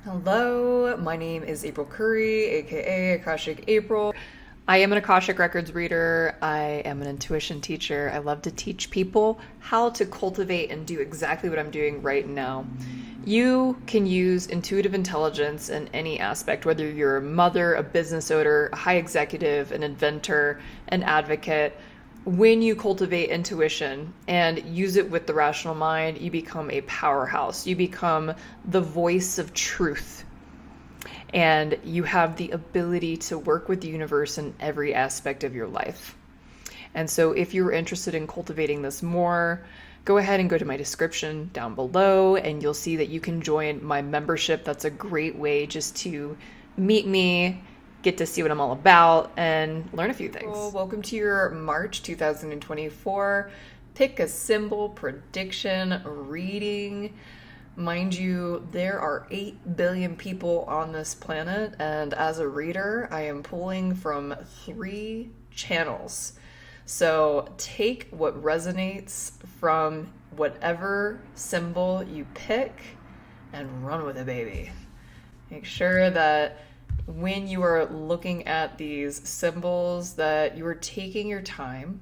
Hello, my name is April Curry, aka Akashic April. I am an Akashic Records reader. I am an intuition teacher. I love to teach people how to cultivate and do exactly what I'm doing right now. You can use intuitive intelligence in any aspect, whether you're a mother, a business owner, a high executive, an inventor, an advocate. When you cultivate intuition and use it with the rational mind, you become a powerhouse. You become the voice of truth. And you have the ability to work with the universe in every aspect of your life. And so if you're interested in cultivating this more, go ahead and go to my description down below and you'll see that you can join my membership. That's a great way just to meet me, get to see what I'm all about, and learn a few things. Well, welcome to your March 2024 Pick a Symbol Prediction reading. Mind you, there are 8 billion people on this planet, and as a reader, I am pulling from 3 channels. So take what resonates from whatever symbol you pick and run with it, baby. Make sure that when you are looking at these symbols that you are taking your time,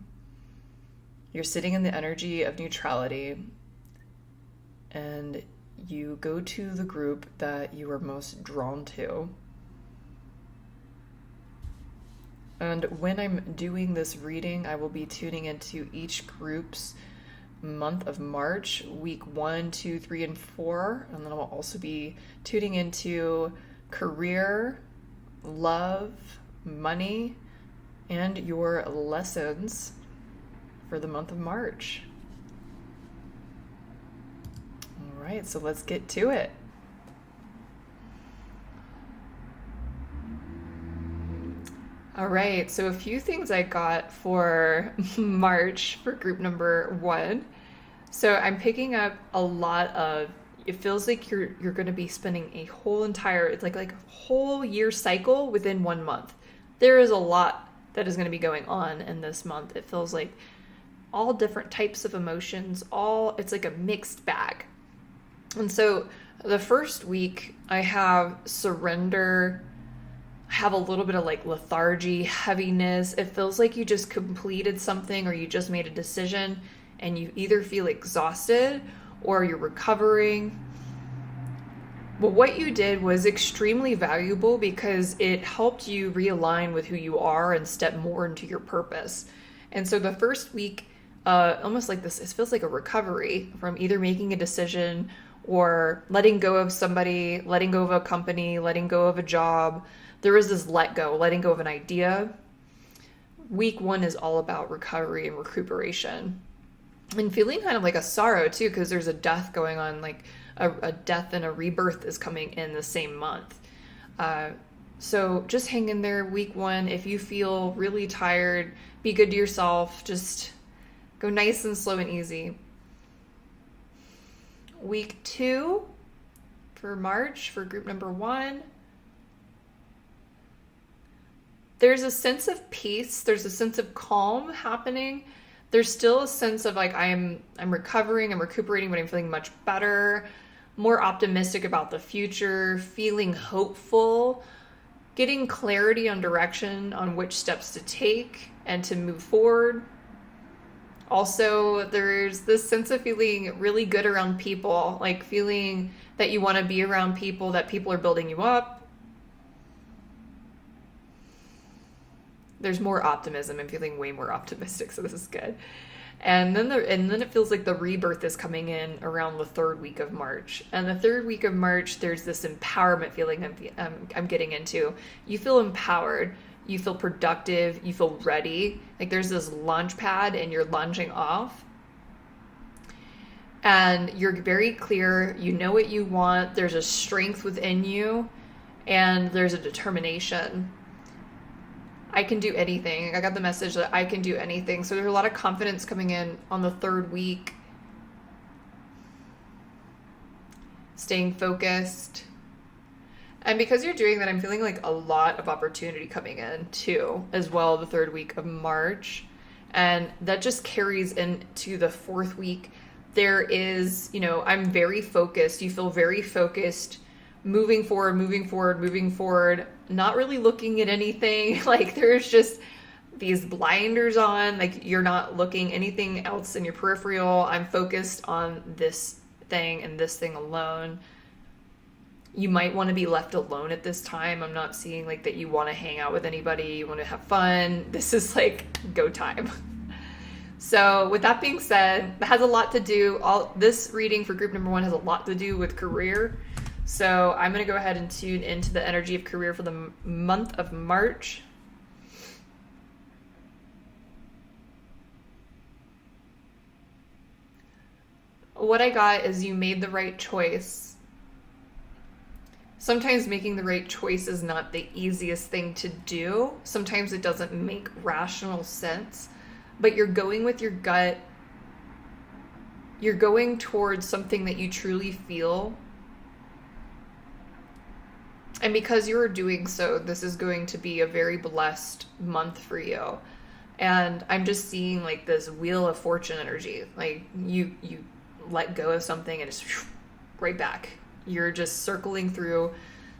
you're sitting in the energy of neutrality, and you go to the group that you are most drawn to. And when I'm doing this reading, I will be tuning into each group's month of March, week 1, 2, 3, and 4. And then I will also be tuning into career, love, money, and your lessons for the month of March. All right, so let's get to it. All right, so a few things I got for March for group number 1. So I'm picking up a lot of, it feels like you're going to be spending a whole entire, it's like a whole year cycle within 1 month. There is a lot that is going to be going on in this month. It feels like all different types of emotions, it's like a mixed bag. And so the first week I have surrender, I have a little bit of like lethargy, heaviness. It feels like you just completed something or you just made a decision and you either feel exhausted or you're recovering. But what you did was extremely valuable because it helped you realign with who you are and step more into your purpose. And so the first week, almost like this, it feels like a recovery from either making a decision or letting go of somebody, letting go of a company, letting go of a job. There is this letting go of an idea. Week 1 is all about recovery and recuperation. And feeling kind of like a sorrow too, because there's a death going on, like a death and a rebirth is coming in the same month. So just hang in there, week 1. If you feel really tired, be good to yourself. Just go nice and slow and easy. Week 2 for March for group number 1. There's a sense of peace. There's a sense of calm happening. There's still a sense of like I'm recovering, I'm recuperating, but I'm feeling much better, more optimistic about the future, feeling hopeful, getting clarity on direction on which steps to take and to move forward. Also, there's this sense of feeling really good around people, like feeling that you want to be around people, that people are building you up. There's more optimism. I'm feeling way more optimistic, so this is good. And then it feels like the rebirth is coming in around the 3rd week of March. And the 3rd week of March, there's this empowerment feeling I'm getting into. You feel empowered. You feel productive. You feel ready. Like there's this launch pad and you're launching off. And you're very clear. You know what you want. There's a strength within you. And there's a determination. I can do anything. I got the message that I can do anything. So there's a lot of confidence coming in on the 3rd week. Staying focused. And because you're doing that, I'm feeling like a lot of opportunity coming in too, as well, the 3rd week of March. And that just carries into the 4th week. There is, I'm very focused. You feel very focused moving forward, moving forward, moving forward, not really looking at anything. Like there's just these blinders on, like you're not looking anything else in your peripheral. I'm focused on this thing and this thing alone. You might want to be left alone at this time. I'm not seeing like that you want to hang out with anybody, you want to have fun. This is like go time. So with that being said, that has a lot to do, this reading for group number 1 has a lot to do with career. So I'm going to go ahead and tune into the energy of career for the month of March. What I got is you made the right choice. Sometimes making the right choice is not the easiest thing to do. Sometimes it doesn't make rational sense, but you're going with your gut. You're going towards something that you truly feel. And because you are doing so, this is going to be a very blessed month for you. And I'm just seeing like this wheel of fortune energy. Like you let go of something and it's right back. You're just circling through.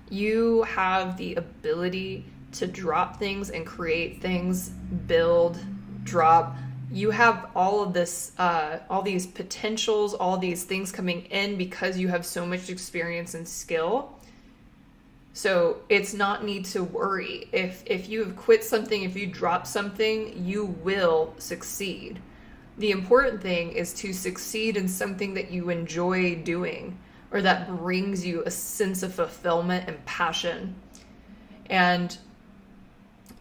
You have the ability to drop things and create things, build, drop. You have all of this, all these potentials, all these things coming in because you have so much experience and skill. So it's not need to worry. If you have quit something, if you drop something, you will succeed. The important thing is to succeed in something that you enjoy doing or that brings you a sense of fulfillment and passion. And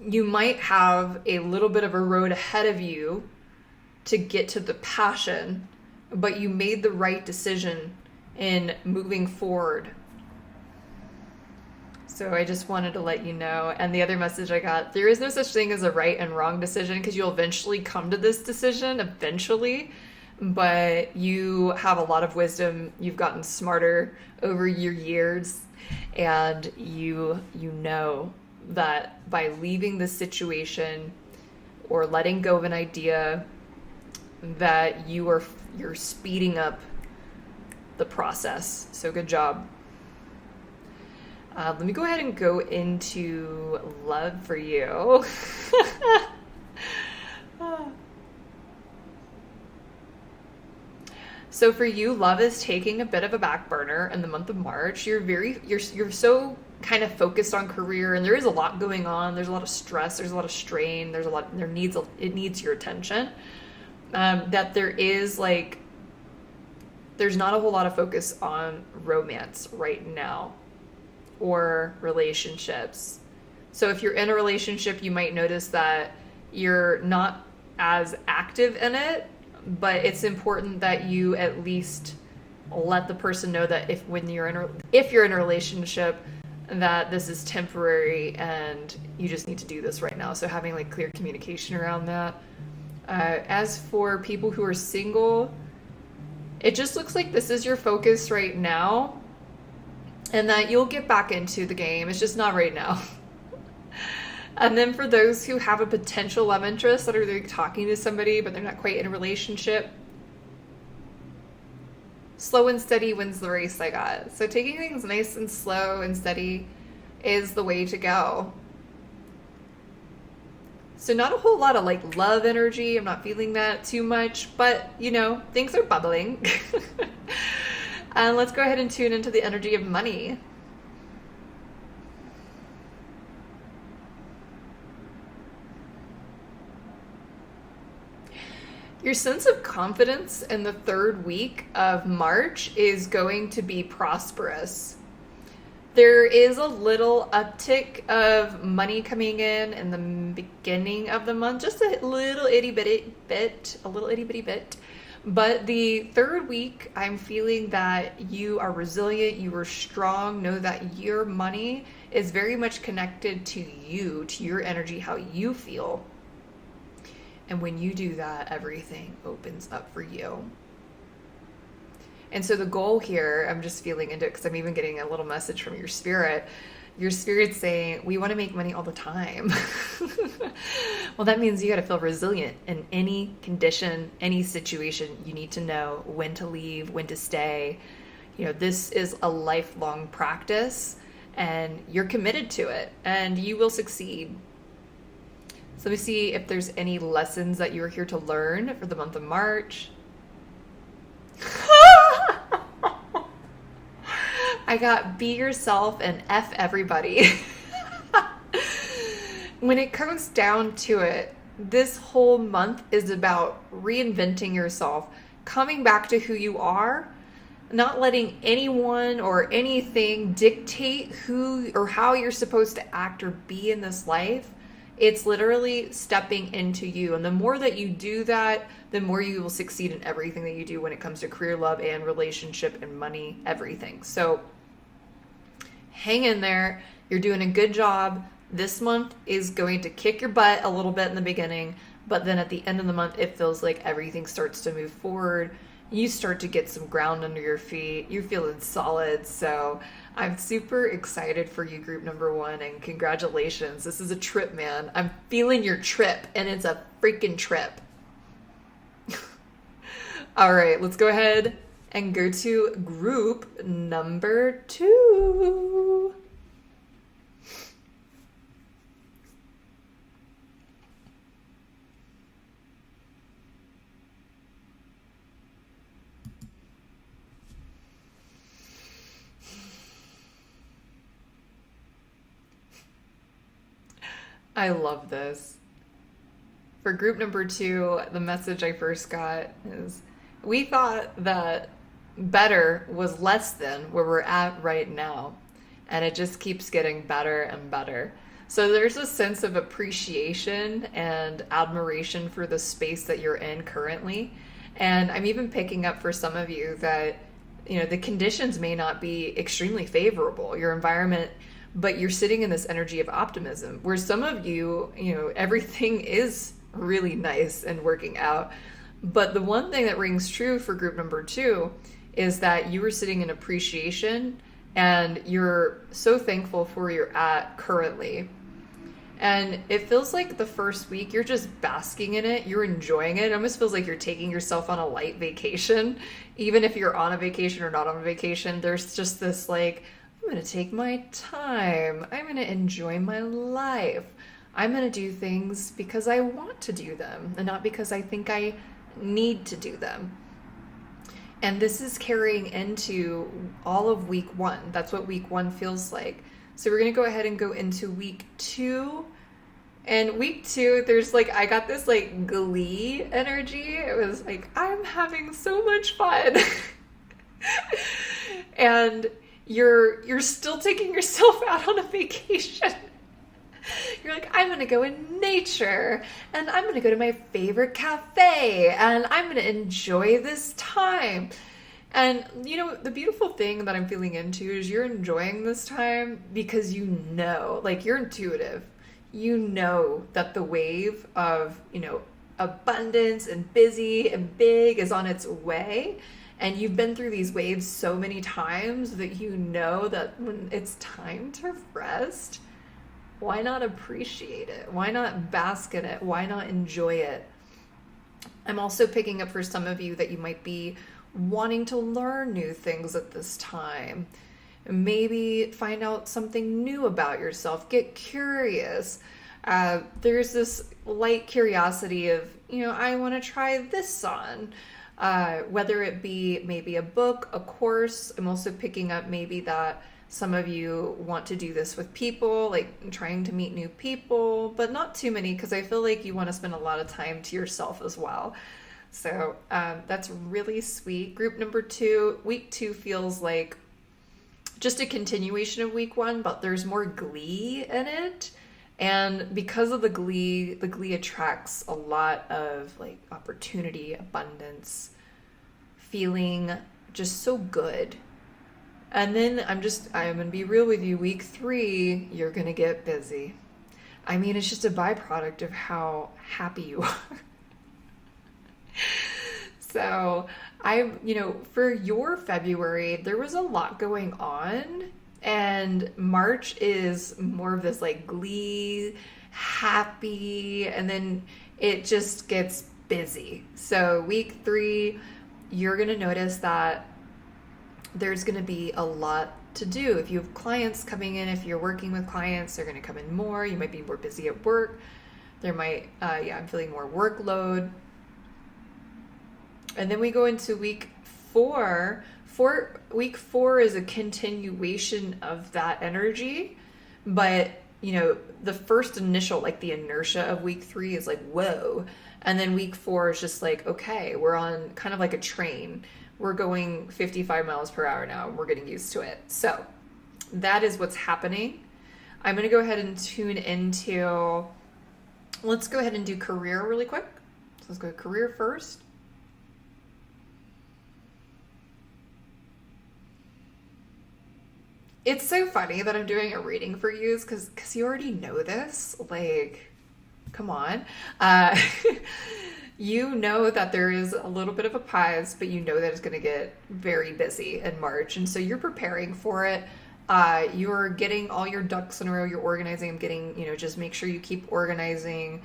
you might have a little bit of a road ahead of you to get to the passion, but you made the right decision in moving forward. So I just wanted to let you know. And the other message I got, there is no such thing as a right and wrong decision because you'll eventually come to this decision eventually, but you have a lot of wisdom. You've gotten smarter over your years, and you know that by leaving this situation or letting go of an idea, that you're speeding up the process. So good job. Let me go ahead and go into love for you. So for you, love is taking a bit of a back burner in the month of March. You're so kind of focused on career, and there is a lot going on. There's a lot of stress. There's a lot of strain. It needs your attention. That there's not a whole lot of focus on romance right now or relationships. So if you're in a relationship, you might notice that you're not as active in it, but it's important that you at least let the person know that if you're in a relationship, that this is temporary and you just need to do this right now. So having like clear communication around that. As for people who are single, it just looks like this is your focus right now, and that you'll get back into the game. It's just not right now. And then for those who have a potential love interest that are like talking to somebody, but they're not quite in a relationship, slow and steady wins the race, I got. So taking things nice and slow and steady is the way to go. So not a whole lot of like love energy. I'm not feeling that too much, but things are bubbling. And let's go ahead and tune into the energy of money. Your sense of confidence in the third week of March is going to be prosperous. There is a little uptick of money coming in the beginning of the month, just a little itty bitty bit. But the third week, I'm feeling that you are resilient, you are strong. Know that your money is very much connected to you, to your energy, how you feel. And when you do that, everything opens up for you. And so the goal here, I'm just feeling into it because I'm even getting a little message from your spirit. Your spirit's saying, we want to make money all the time. Well, that means you got to feel resilient in any condition, any situation. You need to know when to leave, when to stay. this is a lifelong practice and you're committed to it and you will succeed. So let me see if there's any lessons that you are here to learn for the month of March. I got be yourself and F everybody. When it comes down to it, this whole month is about reinventing yourself, coming back to who you are, not letting anyone or anything dictate who or how you're supposed to act or be in this life. It's literally stepping into you. And the more that you do that, the more you will succeed in everything that you do when it comes to career, love, and relationship and money, everything. So hang in there. You're doing a good job. This month is going to kick your butt a little bit in the beginning, but then at the end of the month, it feels like everything starts to move forward. You start to get some ground under your feet. You're feeling solid. So I'm super excited for you, group number 1, and congratulations. This is a trip, man. I'm feeling your trip, and it's a freaking trip. All right, let's go ahead and go to group number 2. I love this. For group number 2, the message I first got is, we thought that better was less than where we're at right now. And it just keeps getting better and better. So there's a sense of appreciation and admiration for the space that you're in currently. And I'm even picking up for some of you that, the conditions may not be extremely favorable. Your environment, but you're sitting in this energy of optimism where some of you, everything is really nice and working out. But the one thing that rings true for group number 2 is that you were sitting in appreciation and you're so thankful for where you're at currently. And it feels like the first week you're just basking in it. You're enjoying it. It almost feels like you're taking yourself on a light vacation. Even if you're on a vacation or not on a vacation, there's just this like, I'm going to take my time. I'm going to enjoy my life. I'm going to do things because I want to do them and not because I think I need to do them. And this is carrying into all of week 1. That's what week 1 feels like. So we're going to go ahead and go into week 2. And week 2, there's I got this glee energy. It was like, I'm having so much fun. And you're still taking yourself out on a vacation. You're like, I'm going to go in nature and I'm going to go to my favorite cafe and I'm going to enjoy this time. And the beautiful thing that I'm feeling into is you're enjoying this time because you're intuitive. That the wave of, abundance and busy and big is on its way. And you've been through these waves so many times that that when it's time to rest, why not appreciate it? Why not bask in it? Why not enjoy it? I'm also picking up for some of you that you might be wanting to learn new things at this time. Maybe find out something new about yourself. Get curious. There's this light curiosity of, I want to try this on. Whether it be maybe a book, a course. I'm also picking up maybe that some of you want to do this with people, trying to meet new people, but not too many because I feel like you want to spend a lot of time to yourself as well. So that's really sweet. Group number 2, week 2 feels like just a continuation of week 1, but there's more glee in it. And because of the glee attracts a lot of opportunity, abundance, feeling just so good. And then I'm going to be real with you. Week 3, you're going to get busy. I mean, it's just a byproduct of how happy you are. So for your February, there was a lot going on. And March is more of this glee, happy, and then it just gets busy. So week 3, you're going to notice that there's going to be a lot to do. If you have clients coming in, if you're working with clients, they're going to come in more. You might be more busy at work. There might, I'm feeling more workload. And then we go into week 4. Week 4 is a continuation of that energy, but the first initial, like the inertia of week 3 is like, whoa. And then week 4 is just like, okay, we're on kind of like a train. We're going 55 miles per hour now, and we're getting used to it. So that is what's happening. I'm going to go ahead and tune into, let's go ahead and do career really quick. So let's go to career first. It's so funny that I'm doing a reading for you because you already know this. Like, come on. You know that there is a little bit of a pause, but you know that it's going to get very busy in March. And so you're preparing for it. You're getting all your ducks in a row. You're organizing. I'm getting, just make sure you keep organizing,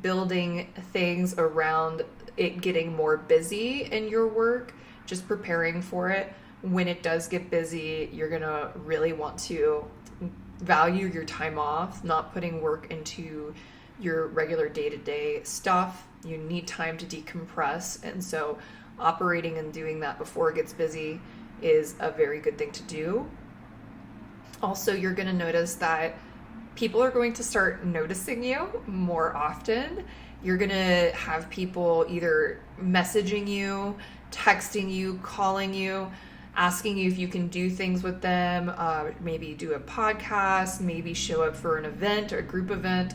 building things around it getting more busy in your work, just preparing for it. When it does get busy, you're going to really want to value your time off, not putting work into your regular day-to-day stuff. You need time to decompress. And so operating and doing that before it gets busy is a very good thing to do. Also, you're going to notice that people are going to start noticing you more often. You're going to have people either messaging you, texting you, calling you, asking you if you can do things with them, maybe do a podcast, maybe show up for an event or a group event,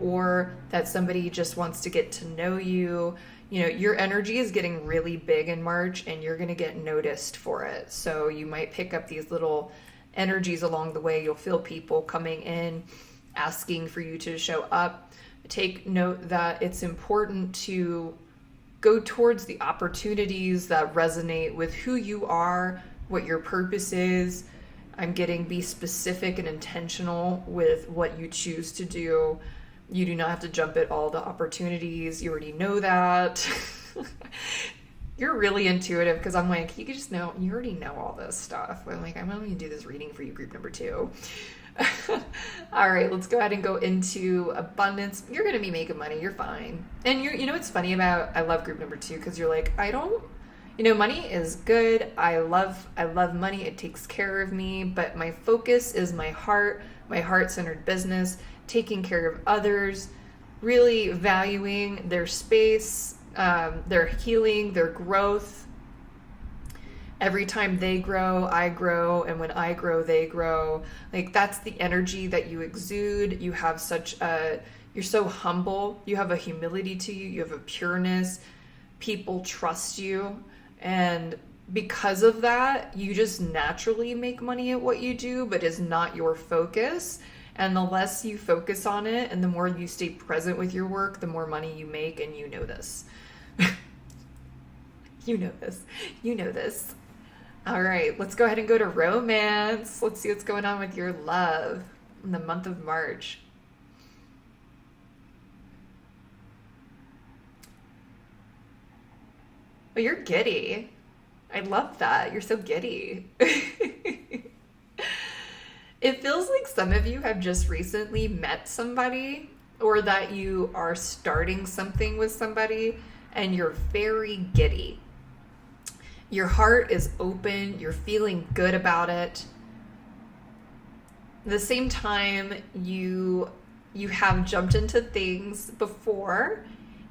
or that somebody just wants to get to know you. Your energy is getting really big in March, and you're going to get noticed for it. So you might pick up these little energies along the way. You'll feel people coming in, asking for you to show up. Take note that it's important to go towards the opportunities that resonate with who you are, what your purpose is. I'm getting be specific and intentional with what you choose to do. You do not have to jump at all the opportunities. You already know that. You're really intuitive because I'm like, you already know all this stuff. I'm like, I'm going to do this reading for you, group number 2. All right, let's go ahead and go into abundance. You're going to be making money. You're fine. And what's funny about, I love group number 2 because you're like, money is good. I love money. It takes care of me, but my focus is my heart-centered business, taking care of others, really valuing their space, their healing, their growth. Every time they grow, I grow, and when I grow, they grow. Like, that's the energy that you exude. You have you're so humble. You have a humility to you. You have a pureness. People trust you. And because of that, you just naturally make money at what you do, but it's not your focus. And the less you focus on it and the more you stay present with your work, the more money you make, and you know this. You know this. All right, let's go ahead and go to romance. Let's see what's going on with your love in the month of March. Oh, you're giddy. I love that. You're so giddy. It feels like some of you have just recently met somebody, or that you are starting something with somebody and you're very giddy. Your heart is open. You're feeling good about it. At the same time, you have jumped into things before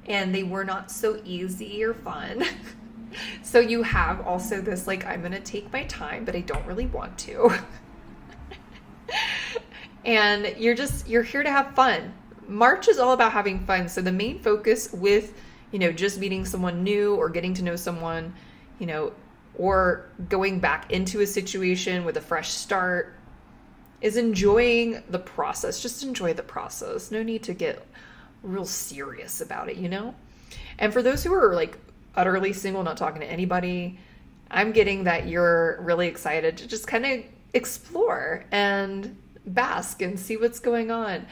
and they were not so easy or fun. So you have also this, like, I'm going to take my time, but I don't really want to. And you're here to have fun. March is all about having fun. So the main focus with, just meeting someone new or getting to know someone, or going back into a situation with a fresh start, is enjoying the process. Just enjoy the process. No need to get real serious about it, And for those who are like utterly single, not talking to anybody, I'm getting that you're really excited to just kind of explore and bask and see what's going on.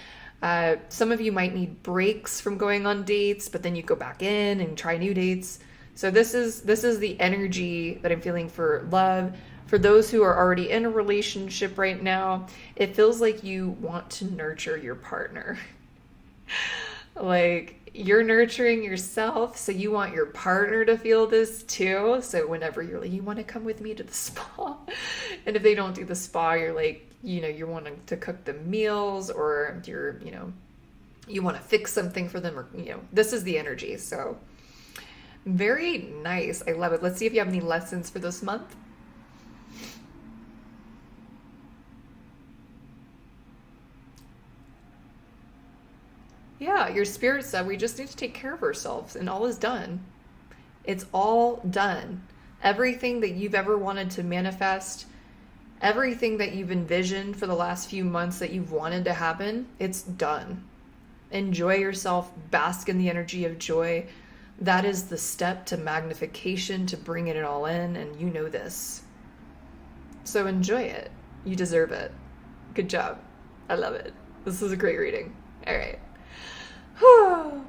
Some of you might need breaks from going on dates, but then you go back in and try new dates. So this is the energy that I'm feeling for love. For those who are already in a relationship right now, it feels like you want to nurture your partner. Like you're nurturing yourself, so you want your partner to feel this too. So whenever you're like, you want to come with me to the spa, and if they don't do the spa, you're like, you're wanting to cook them meals, or you want to fix something for them, or this is the energy. So very nice. I love it. Let's see if you have any lessons for this month. Yeah, your spirit said we just need to take care of ourselves, and all is done. It's all done. Everything that you've ever wanted to manifest, everything that you've envisioned for the last few months that you've wanted to happen, it's done. Enjoy yourself, bask in the energy of joy. That is the step to magnification, to bringing it all in, and you know this. So enjoy it. You deserve it. Good job. I love it. This is a great reading. All right. Look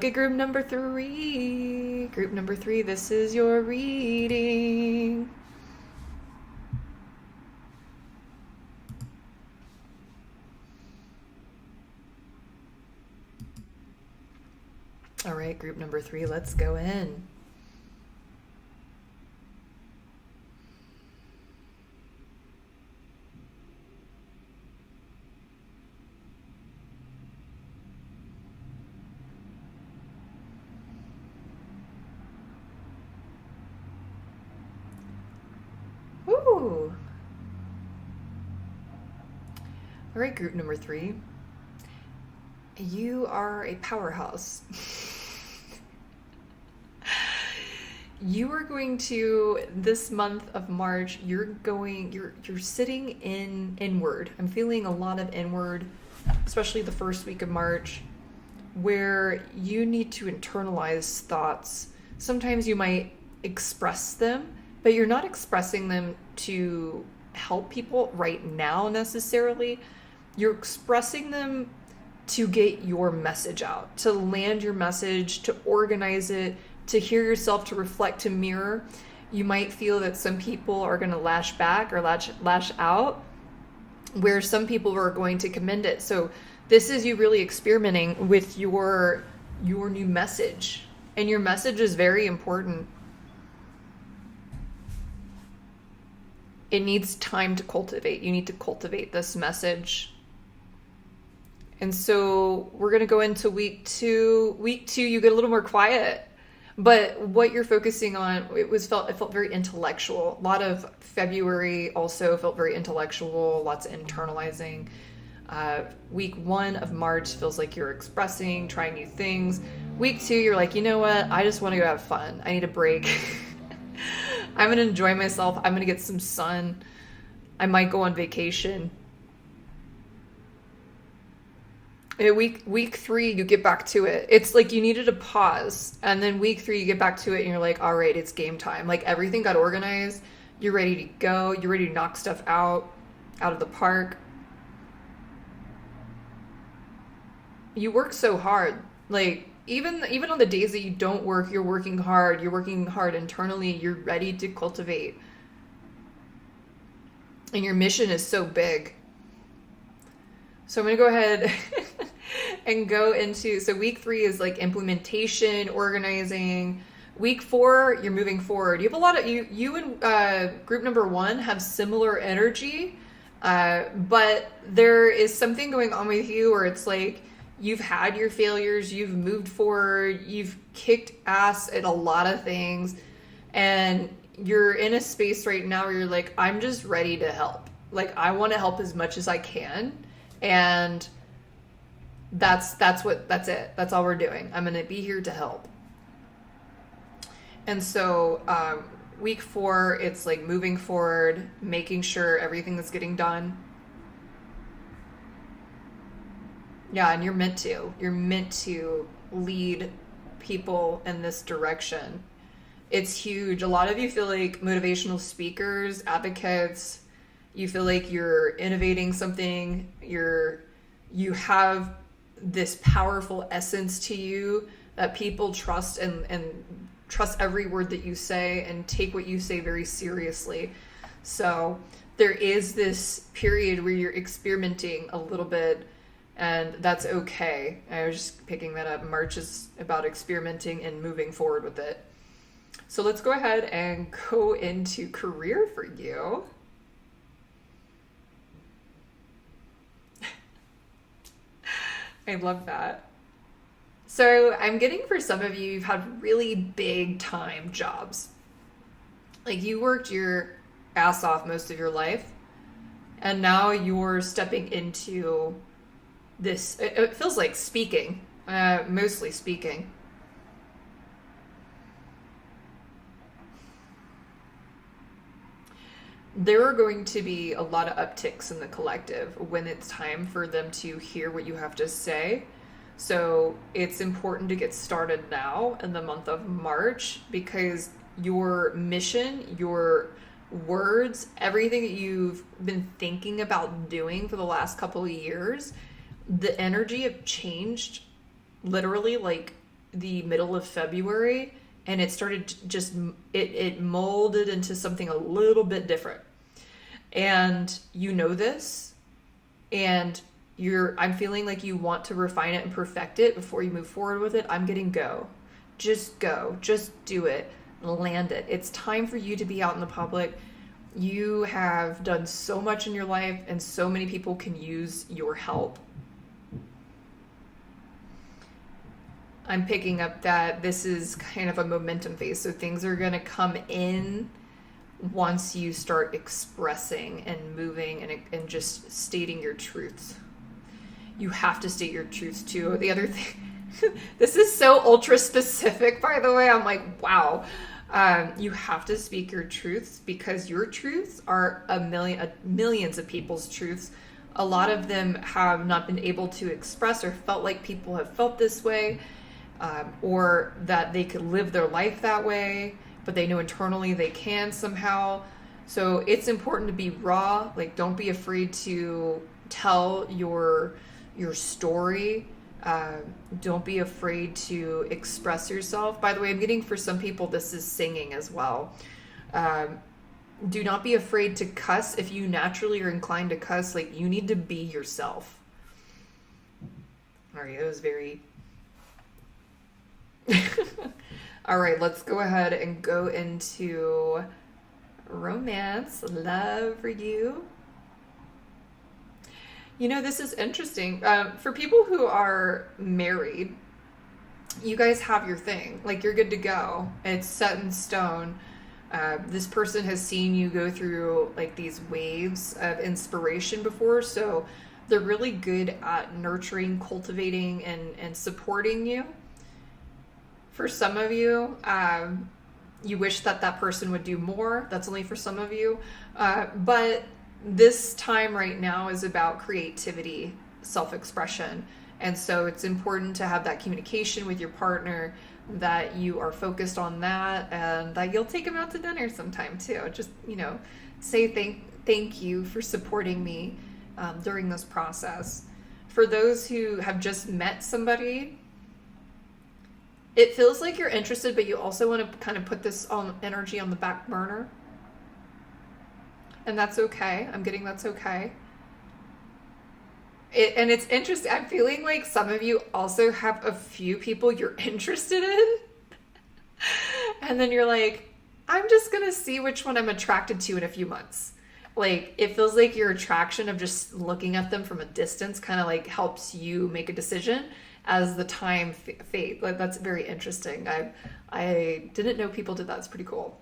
at group number 3. Group number 3, this is your reading. All right, group number 3, let's go in. Ooh. All right, group number 3. You are a powerhouse. You are going to, this month of March, you're sitting inward. I'm feeling a lot of inward, especially the first week of March, where you need to internalize thoughts. Sometimes you might express them, but you're not expressing them to help people right now necessarily. You're expressing them to get your message out, to land your message, to organize it, to hear yourself, to reflect, to mirror. You might feel that some people are going to lash back or lash out, where some people are going to commend it. So this is you really experimenting with your new message. And your message is very important. It needs time to cultivate. You need to cultivate this message. And so we're going to go into week 2. Week 2, you get a little more quiet. But what you're focusing on, it felt very intellectual. A lot of February also felt very intellectual, lots of internalizing. Week 1 of March feels like you're expressing, trying new things. Week 2, you're like, you know what? I just want to go have fun. I need a break. I'm going to enjoy myself. I'm going to get some sun. I might go on vacation. Week 3, you get back to it. It's like you needed a pause. And then week 3, you get back to it and you're like, all right, it's game time. Like everything got organized. You're ready to go. You're ready to knock stuff out of the park. You work so hard. Like even on the days that you don't work, you're working hard. You're working hard internally. You're ready to cultivate. And your mission is so big. So I'm going to go ahead and go into, so week 3 is like implementation, organizing. Week 4, you're moving forward. You have a lot of, you and group number 1 have similar energy, but there is something going on with you where it's like, you've had your failures, you've moved forward, you've kicked ass at a lot of things, and you're in a space right now where you're like, I'm just ready to help. Like, I want to help as much as I can. And that's it. That's all we're doing. I'm going to be here to help. And so week 4, it's like moving forward, making sure everything is getting done. Yeah, and you're meant to lead people in this direction. It's huge. A lot of you feel like motivational speakers, advocates. You feel like you're innovating something, you have this powerful essence to you that people trust and trust every word that you say and take what you say very seriously. So there is this period where you're experimenting a little bit, and that's okay. I was just picking that up. March is about experimenting and moving forward with it. So let's go ahead and go into career for you. I love that. So I'm getting for some of you, you've had really big time jobs. Like you worked your ass off most of your life, and now you're stepping into this, it feels like speaking, mostly speaking. There are going to be a lot of upticks in the collective when it's time for them to hear what you have to say. So it's important to get started now in the month of March, because your mission, your words, everything that you've been thinking about doing for the last couple of years, the energy have changed literally like the middle of February, and it started to just, it molded into something a little bit different. And you know this, and I'm feeling like you want to refine it and perfect it before you move forward with it. I'm getting go. Just do it, land it. It's time for you to be out in the public. You have done so much in your life, and so many people can use your help. I'm picking up that this is kind of a momentum phase. So things are going to come in once you start expressing and moving and just stating your truths. You have to state your truths too. The other thing, this is so ultra specific, by the way. I'm like, wow. You have to speak your truths, because your truths are millions of people's truths. A lot of them have not been able to express or felt like people have felt this way. Or that they could live their life that way, but they know internally they can somehow. So it's important to be raw. Like, don't be afraid to tell your story. Don't be afraid to express yourself. By the way, I'm getting for some people this is singing as well. Do not be afraid to cuss. If you naturally are inclined to cuss, like, you need to be yourself. All right, that was very... All right, let's go ahead and go into romance, love for you. You know, this is interesting. For people who are married, you guys have your thing. Like, you're good to go. It's set in stone. This person has seen you go through like these waves of inspiration before, so they're really good at nurturing, cultivating, and supporting you. For some of you, you wish that person would do more. That's only for some of you. But this time right now is about creativity, self-expression. And so it's important to have that communication with your partner, that you are focused on that, and that you'll take them out to dinner sometime too. Just, say thank you for supporting me during this process. For those who have just met somebody, it feels like you're interested, but you also want to kind of put this energy on the back burner. And that's okay. I'm getting that's okay. And it's interesting. I'm feeling like some of you also have a few people you're interested in. And then you're like, I'm just going to see which one I'm attracted to in a few months. Like, it feels like your attraction of just looking at them from a distance kind of like helps you make a decision as the time fades. Like, that's very interesting. I didn't know people did that. It's pretty cool.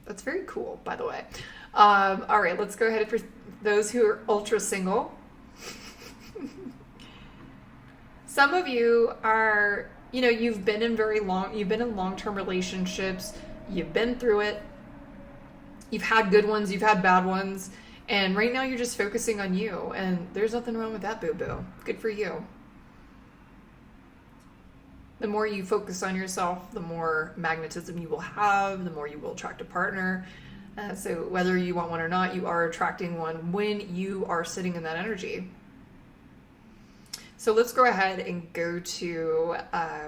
That's very cool, by the way. All right, let's go ahead. For those who are ultra single, some of you are, you've been in long-term relationships. You've been through it. You've had good ones. You've had bad ones. And right now you're just focusing on you. And there's nothing wrong with that, boo-boo. Good for you. The more you focus on yourself, the more magnetism you will have, the more you will attract a partner. So whether you want one or not, you are attracting one when you are sitting in that energy. So let's go ahead and go to,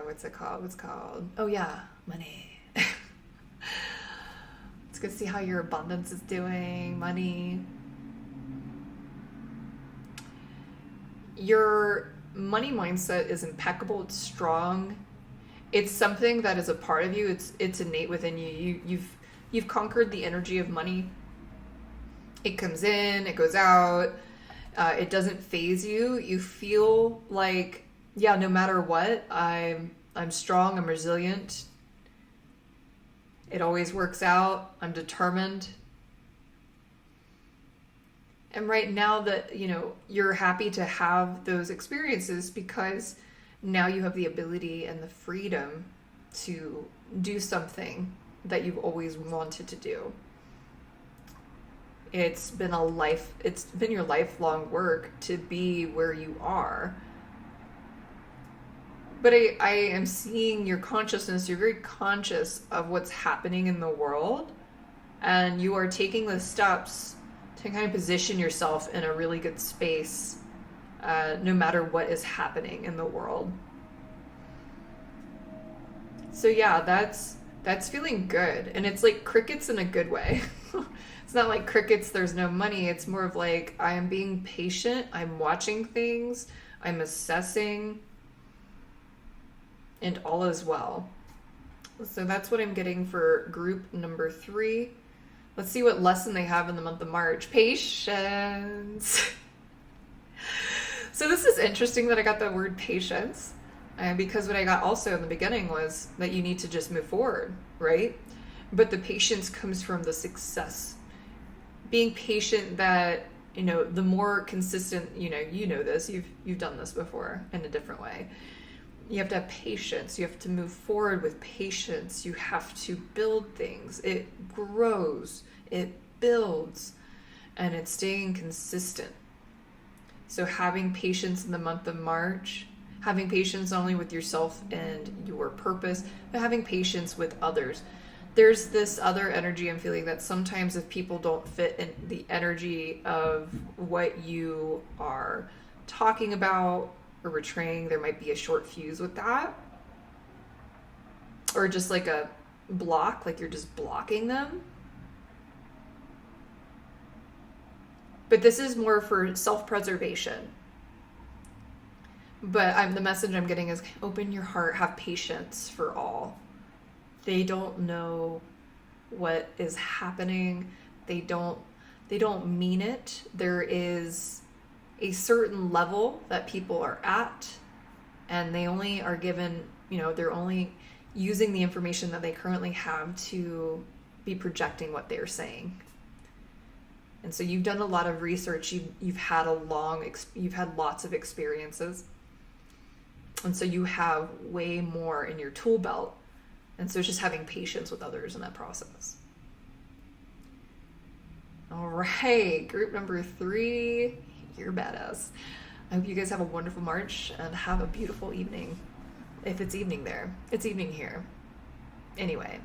what's it called? What's it called? Oh yeah, money. Let's go see how your abundance is doing. Money. Your money mindset is impeccable. It's strong. It's something that is a part of you. It's innate within you. You've conquered the energy of money. It comes in, it goes out. It doesn't phase you. You feel like, yeah, no matter what, I'm strong, I'm resilient. It always works out. I'm determined. And right now that, you're happy to have those experiences because now you have the ability and the freedom to do something that you've always wanted to do. It's been your lifelong work to be where you are. But I am seeing your consciousness. You're very conscious of what's happening in the world, and you are taking the steps to kind of position yourself in a really good space, no matter what is happening in the world. So yeah, that's feeling good, and it's like crickets in a good way. It's not like crickets, there's no money. It's more of like, I am being patient, I'm watching things, I'm assessing, and all is well. So that's what I'm getting for group number 3. Let's see what lesson they have in the month of March. Patience. So this is interesting that I got the word patience, because what I got also in the beginning was that you need to just move forward, right? But the patience comes from the success. Being patient that, the more consistent, you know this, you've done this before in a different way. You have to have patience. You have to move forward with patience. You have to build things. It grows, it builds, and it's staying consistent. So having patience in the month of March, having patience not only with yourself and your purpose, but having patience with others. There's this other energy I'm feeling that sometimes if people don't fit in the energy of what you are talking about or portraying, there might be a short fuse with that. Or just like a block, like you're just blocking them. But this is more for self-preservation. But the message I'm getting is open your heart, have patience for all. They don't know what is happening. They don't mean it. There is a certain level that people are at, and they only are given, they're only using the information that they currently have to be projecting what they're saying. And so you've done a lot of research. You've had lots of experiences. And so you have way more in your tool belt. And so it's just having patience with others in that process. All right, group number 3, you're badass. I hope you guys have a wonderful March and have a beautiful evening. If it's evening there, it's evening here. Anyway.